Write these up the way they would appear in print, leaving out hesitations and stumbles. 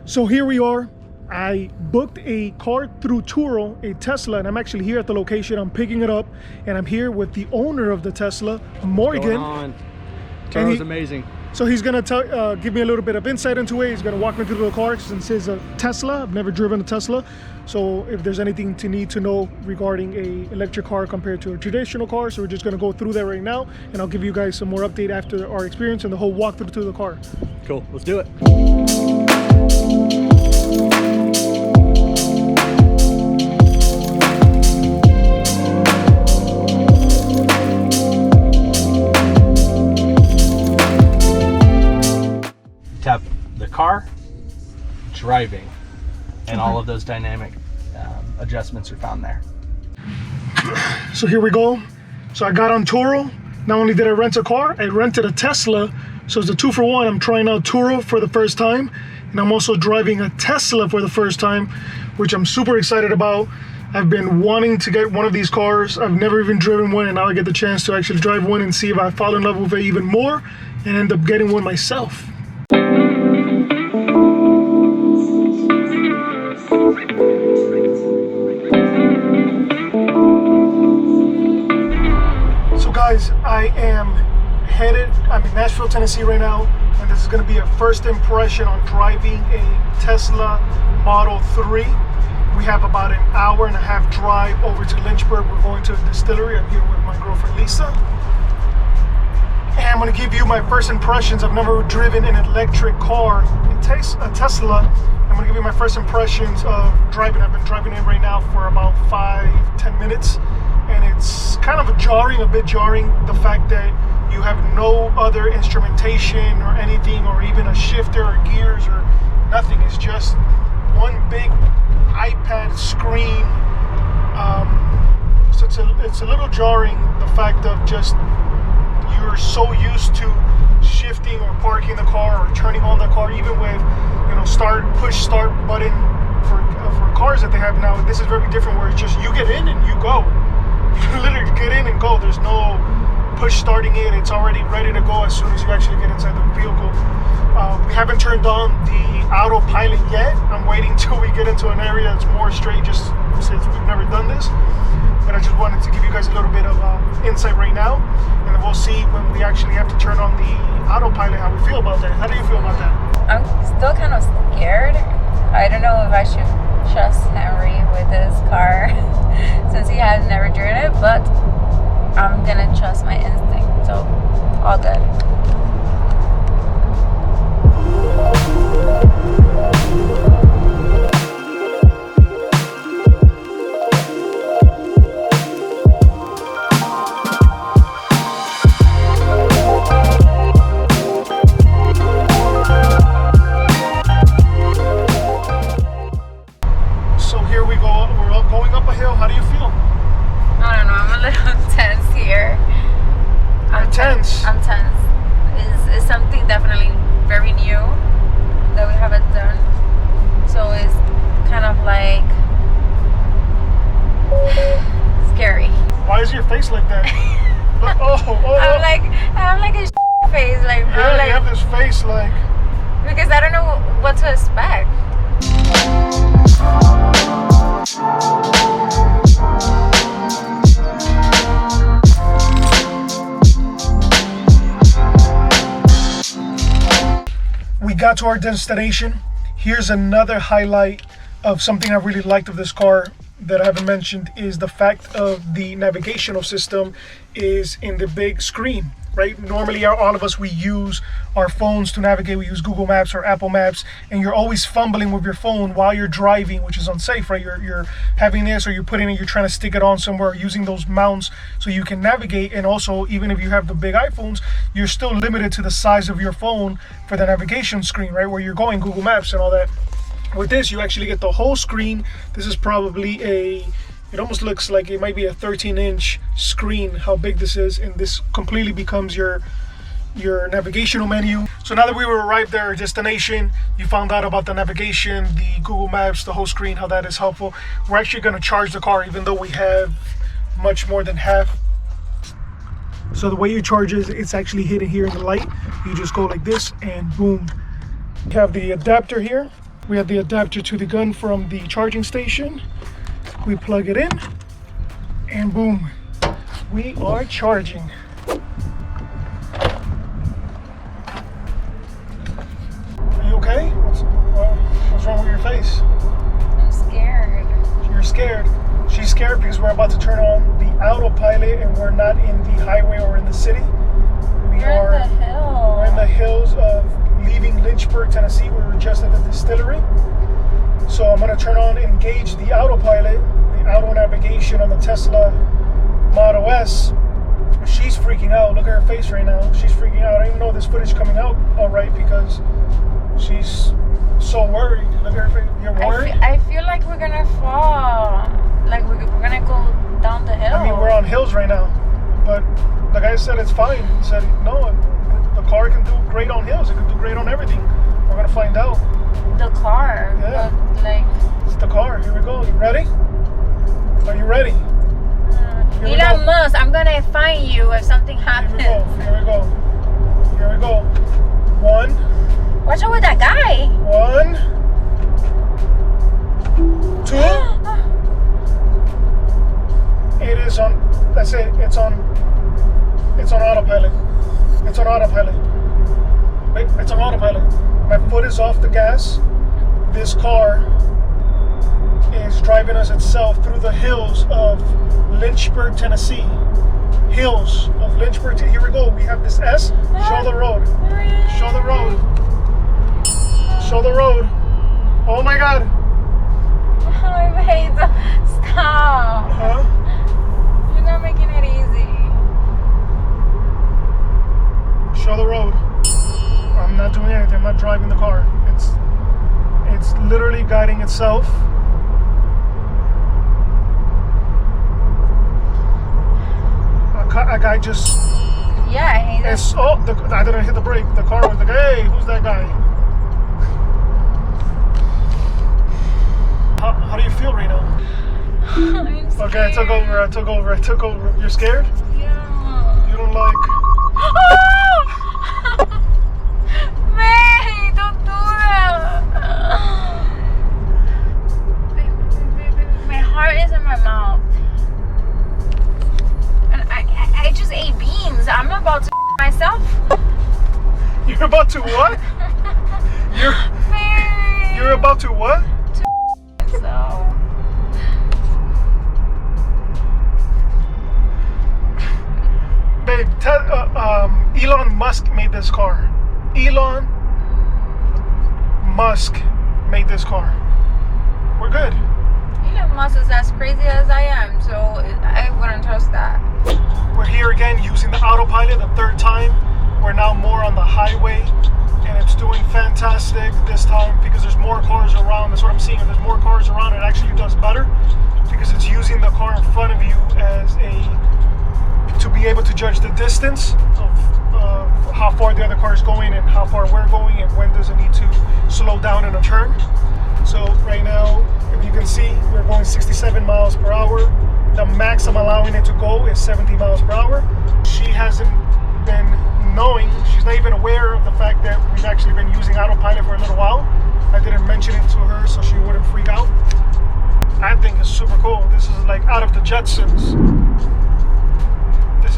So here we are. I booked a car through Turo, a Tesla, and I'm actually here at the location. I'm picking it up, and I'm here with the owner of the Tesla, Morgan. What's going on? Turo's amazing. So he's gonna give me a little bit of insight into it. He's gonna walk me through the car since it's a Tesla. I've never driven a Tesla. So if there's anything to need to know regarding a electric car compared to a traditional car, so we're just gonna go through that right now, and I'll give you guys some more update after our experience and the whole walkthrough to the car. Cool, let's do it. Tap the car, driving, and all of those dynamic adjustments are found there. So here we go. So I got on Turo. Not only did I rent a car, I rented a Tesla. So it's a 2-for-1. I'm trying out Turo for the first time, and I'm also driving a Tesla for the first time, which I'm super excited about. I've been wanting to get one of these cars. I've never even driven one, and now I get the chance to actually drive one and see if I fall in love with it even more and end up getting one myself. Guys, I'm in Nashville, Tennessee right now, and this is going to be a first impression on driving a Tesla Model 3. We have about an hour and a half drive over to Lynchburg. We're going to a distillery. I'm here with my girlfriend Lisa, and I'm going to give you my first impressions. I've never driven an electric car. It takes a Tesla. I'm going to give you my first impressions of driving. I've been driving it right now for about 5-10 minutes. And it's kind of a bit jarring, the fact that you have no other instrumentation or anything, or even a shifter or gears or nothing. It's just one big iPad screen. So it's a little jarring, the fact of just you're so used to shifting or parking the car or turning on the car, even with push start button for cars that they have now. This is very different, where it's just you get in and you go. You literally get in and go. There's no push starting it. It's already ready to go as soon as you actually get inside the vehicle. We haven't turned on the autopilot yet. I'm waiting till we get into an area that's more straight, just since we've never done this. But I just wanted to give you guys a little bit of insight right now, and then we'll see when we actually have to turn on the autopilot how we feel about that. How do you feel about that? I'm still kind of scared. I don't know if I should trust Henry with this car since he has never driven it, but I'm gonna trust my instinct, so all good. I'm tense. It's something definitely very new that we haven't done. So it's kind of like scary. Why is your face like that? I'm like a face. Like, yeah, you have this face like. Because I don't know what to expect. We got to our destination. Here's another highlight of something I really liked of this car that I haven't mentioned, is the fact of the navigational system is in the big screen, right? Normally all of us, we use our phones to navigate. We use Google Maps or Apple Maps, and you're always fumbling with your phone while you're driving, which is unsafe, right? You're having this, or you're putting it, you're trying to stick it on somewhere, using those mounts so you can navigate. And also, even if you have the big iPhones, you're still limited to the size of your phone for the navigation screen, right? Where you're going, Google Maps and all that. With this, you actually get the whole screen. This is probably it almost looks like it might be a 13-inch screen, how big this is, and this completely becomes your navigational menu. So now that we arrived at our destination, you found out about the navigation, the Google Maps, the whole screen, how that is helpful. We're actually going to charge the car, even though we have much more than half. So the way you charge is, it's actually hidden here in the light. You just go like this and boom. You have the adapter here. We have the adapter to the gun from the charging station. We plug it in and boom, we are charging. Are you okay? What's wrong with your face? I'm scared. You're scared. She's scared because we're about to turn on the autopilot and we're not in the highway or in the city. We're in the hills. We're in the hills of leaving Lynchburg, Tennessee. We were just at the distillery. So I'm going to turn on and engage the autopilot, the auto navigation on the Tesla Model S. She's freaking out. Look at her face right now. She's freaking out. I don't even know this footage coming out all right because she's so worried. Look at her face. You're worried? I feel like we're going to fall. Like we're going to go down the hill. I mean, we're on hills right now. But the guy said it's fine. He said, no, the car can do great on hills. It can do great on everything. We're going to find out. The car? Yeah. But like... It's the car. Here we go. You ready? Are you ready? Elon Musk, I'm going to find you if something happens. Here we go. Here we go. 1. Watch out with that guy. 1, 2. It is on. That's it. It's on autopilot. It's on autopilot. Wait, it's on autopilot. My foot is off the gas. This car is driving us itself through the hills of Lynchburg, Tennessee. Hills of Lynchburg. Here we go. We have this S. Show the road. Show the road. Show the road. Oh my God. I hate the... Stop. Huh? You're not making it easy. Show the road. I'm not doing anything. I'm not driving the car. It's literally guiding itself. A guy just... Yeah, I hate this. I didn't hit the brake. The car was like, hey, who's that guy? How do you feel right now? I'm scared. Okay, I took over. You're scared? Yeah. You don't like... May, don't do that. My heart is in my mouth. And I just ate beans. I'm about to myself. You're about to what? You're about to what? So... Babe, Elon Musk made this car. Elon Musk made this car. We're good. Elon Musk is as crazy as I am, so I wouldn't trust that. We're here again using the autopilot the 3rd time. We're now more on the highway and it's doing fantastic this time because there's more cars around. That's what I'm seeing. If there's more cars around, it actually does better because it's using the car in front of you as to be able to judge the distance of how far the other car is going and how far we're going and when does it need to slow down in a turn. So right now, if you can see, we're going 67 miles per hour. The max I'm allowing it to go is 70 miles per hour. She hasn't been knowing, she's not even aware of the fact that we've actually been using autopilot for a little while. I didn't mention it to her so she wouldn't freak out. I think it's super cool. This is like out of the Jetsons. This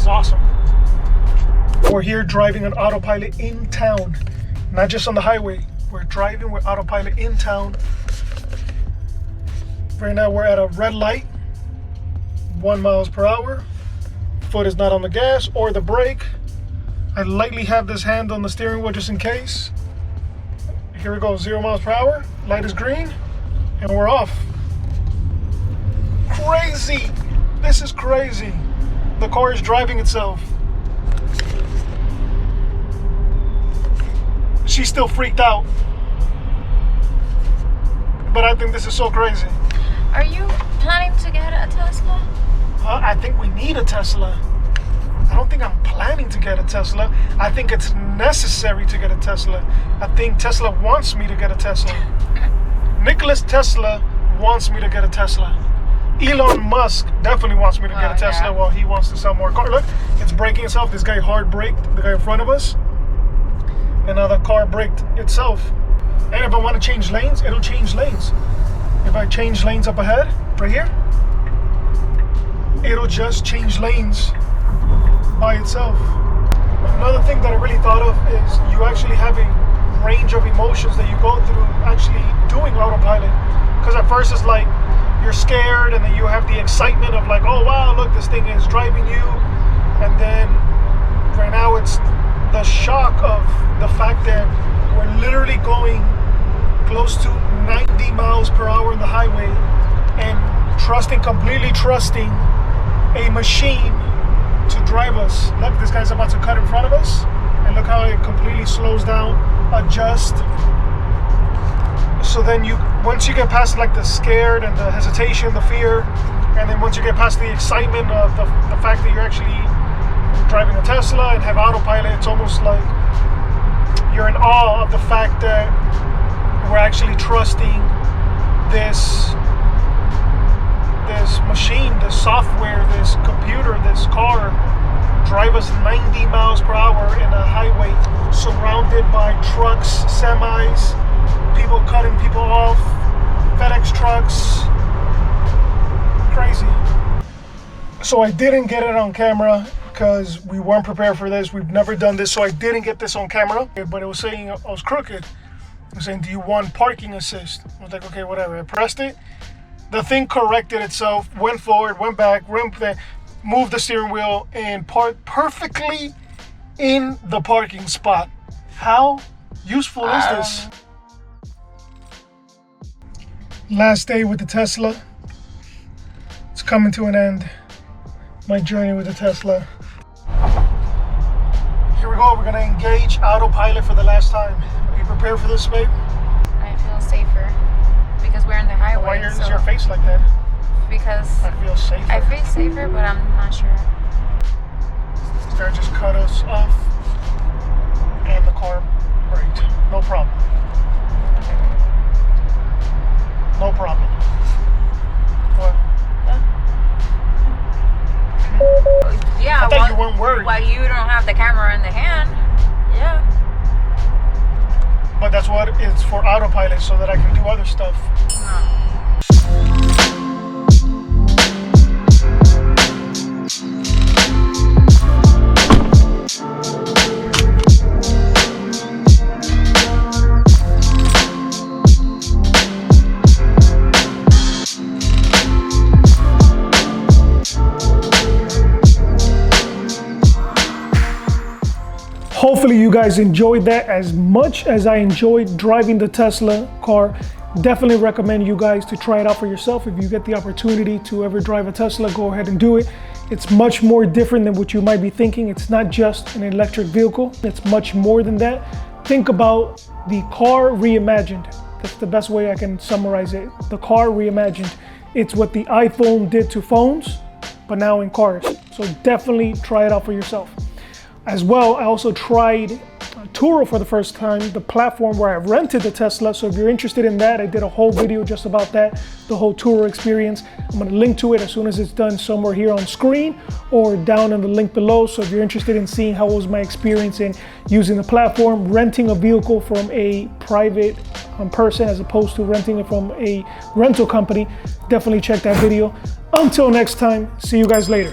is awesome. We're here driving on autopilot in town, not just on the highway. We're driving with autopilot in town. Right now we're at a red light, 1 miles per hour. Foot is not on the gas or the brake. I lightly have this hand on the steering wheel just in case. Here we go, 0 miles per hour. Light is green and we're off. Crazy. This is crazy. The car is driving itself. She's still freaked out. But I think this is so crazy. Are you planning to get a Tesla? I think we need a Tesla. I don't think I'm planning to get a Tesla. I think it's necessary to get a Tesla. I think Tesla wants me to get a Tesla. Nicholas Tesla wants me to get a Tesla. Elon Musk definitely wants me to get a Tesla while he wants to sell more cars. Look, it's braking itself. This guy hard braked, the guy in front of us. and now the car braked itself. And if I want to change lanes, it'll change lanes. If I change lanes up ahead, right here, it'll just change lanes by itself. Another thing that I really thought of is you actually have a range of emotions that you go through actually doing autopilot. Because at first it's like you're scared, and then you have the excitement of like, oh wow, look, this thing is driving you. And then right now it's the shock of the fact that we're literally going close to 90 miles per hour in the highway and completely trusting a machine to drive us. Look, this guy's about to cut in front of us, and look how it completely slows down, adjust. So then once you get past like the scared and the hesitation, the fear, and then once you get past the excitement of the fact that you're actually driving a Tesla and have autopilot, it's almost like you're in awe of the fact that we're actually trusting this machine, this software, this computer, this car drive us 90 miles per hour in a highway surrounded by trucks, semis, people cutting people off, FedEx trucks. Crazy. So I didn't get it on camera because we weren't prepared for this. We've never done this, so I didn't get this on camera. But it was saying I was crooked. It was saying, do you want parking assist? I was like, okay, whatever. I pressed it. The thing corrected itself, went forward, went back, moved the steering wheel, and parked perfectly in the parking spot. How useful is this? Last day with the Tesla. It's coming to an end. My journey with the Tesla. Here we go. We're gonna engage autopilot for the last time. Are you prepared for this, babe? I feel safer because we're in the highway. Why is your face like that? Because I feel safer. I feel safer, but I'm not sure. This guy just cut us off, and the car braked. No problem. No problem. What? Yeah. I thought you weren't worried. While you don't have the camera in the hand. Yeah. But that's what it's for, autopilot, so that I can do other stuff. No. Hopefully you guys enjoyed that as much as I enjoyed driving the Tesla car. Definitely recommend you guys to try it out for yourself. If you get the opportunity to ever drive a Tesla, go ahead and do it. It's much more different than what you might be thinking. It's not just an electric vehicle. It's much more than that. Think about the car reimagined. That's the best way I can summarize it. The car reimagined. It's what the iPhone did to phones, but now in cars. So definitely try it out for yourself. As well, I also tried Turo for the first time, the platform where I rented the Tesla. So if you're interested in that, I did a whole video just about that, the whole Turo experience. I'm gonna link to it as soon as it's done, somewhere here on screen or down in the link below. So if you're interested in seeing how was my experience in using the platform, renting a vehicle from a private person as opposed to renting it from a rental company, definitely check that video. Until next time, see you guys later.